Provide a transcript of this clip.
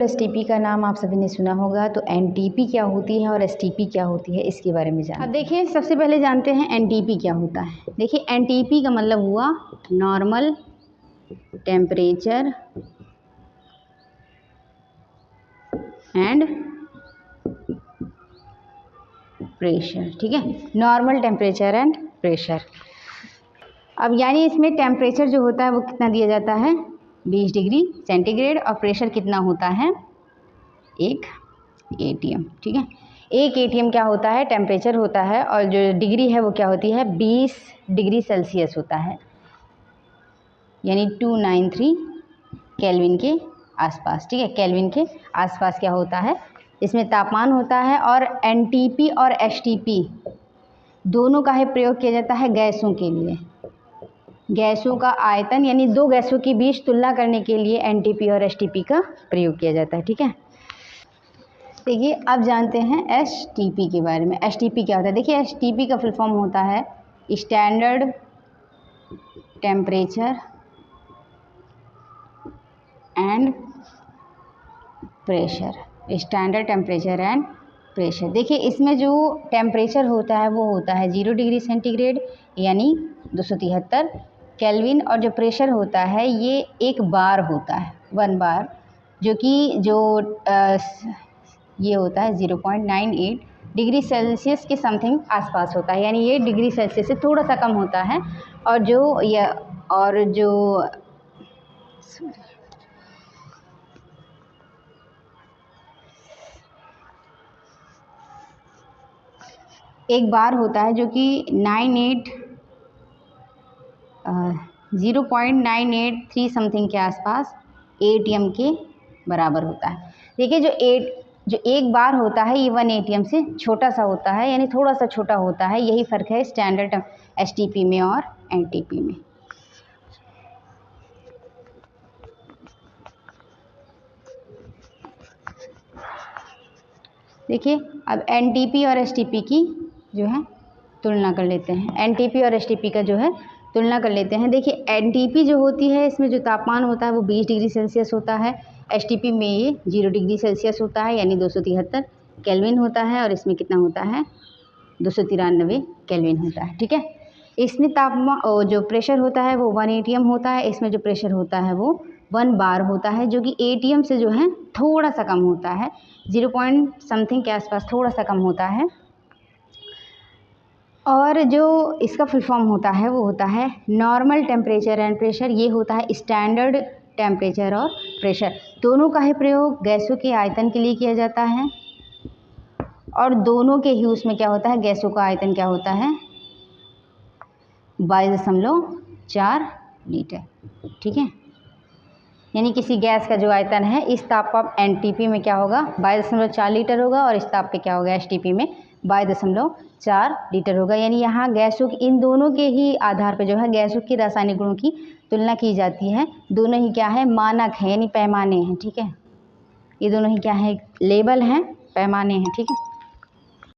STP का नाम आप सभी ने सुना होगा, तो एनटीपी क्या होती है और एसटीपी क्या होती है इसके बारे में जानते हैं। अब देखिए, सबसे पहले जानते हैं एनटीपी क्या होता है। देखिए, एनटीपी का मतलब हुआ नॉर्मल टेम्परेचर एंड प्रेशर। ठीक है, नॉर्मल टेम्परेचर एंड प्रेशर। अब यानी इसमें टेम्परेचर जो होता है वो कितना दिया जाता है, 20 डिग्री सेंटीग्रेड, और प्रेशर कितना होता है, 1 atm। ठीक है, 1 atm क्या होता है, टेम्परेचर होता है, और जो डिग्री है वो क्या होती है, 20 डिग्री सेल्सियस होता है, यानी 293 केल्विन के आसपास। ठीक है, केल्विन के आसपास क्या होता है, इसमें तापमान होता है। और एनटीपी और एसटीपी दोनों का ही प्रयोग किया जाता है गैसों के लिए। गैसों का आयतन यानी दो गैसों के बीच तुलना करने के लिए एनटीपी और एसटीपी का प्रयोग किया जाता है। ठीक है, देखिए अब जानते हैं एसटीपी के बारे में। एसटीपी क्या होता है, देखिए एसटीपी का फुल फॉर्म होता है standard temperature and pressure. Standard temperature and pressure. देखिए, इसमें जो टेम्परेचर होता है वो होता है 0 डिग्री सेंटीग्रेड यानी 273 केल्विन, और जो प्रेशर होता है ये 1 बार होता है, 1 बार, जो कि ये होता है 0.98 डिग्री सेल्सियस के समथिंग आसपास होता है, यानी ये डिग्री सेल्सियस से थोड़ा सा कम होता है। और जो एक बार होता है जो कि 0.983 समथिंग के आसपास atm के बराबर होता है। देखिए, जो एक बार होता है ये 1 atm से छोटा सा होता है, यानी थोड़ा सा छोटा होता है। यही फ़र्क है स्टैंडर्ड एसटीपी में और एनटीपी में। देखिए, अब एनटीपी और एसटीपी की जो है तुलना कर लेते हैं। एनटीपी और एसटीपी का जो है तुलना कर लेते हैं। देखिए, एनटीपी जो होती है इसमें जो तापमान होता है वो 20 डिग्री सेल्सियस होता है। एसटीपी में ये 0 डिग्री सेल्सियस होता है, यानी 273 केल्विन होता है, और इसमें कितना होता है, 293 केल्विन होता है। ठीक है, इसमें तापमान जो प्रेशर होता है वो 1 atm होता है। इसमें जो प्रेशर होता है वो 1 बार होता है, जो कि atm से जो है थोड़ा सा कम होता है, 0 पॉइंट समथिंग के आसपास थोड़ा सा कम होता है। और जो इसका फुल फॉर्म होता है वो होता है नॉर्मल टेम्परेचर एंड प्रेशर। ये होता है स्टैंडर्ड टेम्परेचर और प्रेशर। दोनों का ही प्रयोग गैसों के आयतन के लिए किया जाता है, और दोनों के ही उसमें क्या होता है, गैसों का आयतन क्या होता है, 22.4 लीटर। ठीक है, यानी किसी गैस का जो आयतन है इस ताप पर एनटीपी में क्या होगा, 22.4 लीटर होगा, और इस ताप पे क्या होगा, एसटीपी में 22.4 लीटर होगा। यानी यहाँ गैसों की, इन दोनों के ही आधार पर जो है गैसों के रासायनिक गुणों की तुलना की जाती है। दोनों ही क्या है, मानक है, यानी पैमाने हैं। ठीक है, ये दोनों ही क्या है, लेवल हैं, पैमाने हैं। ठीक है।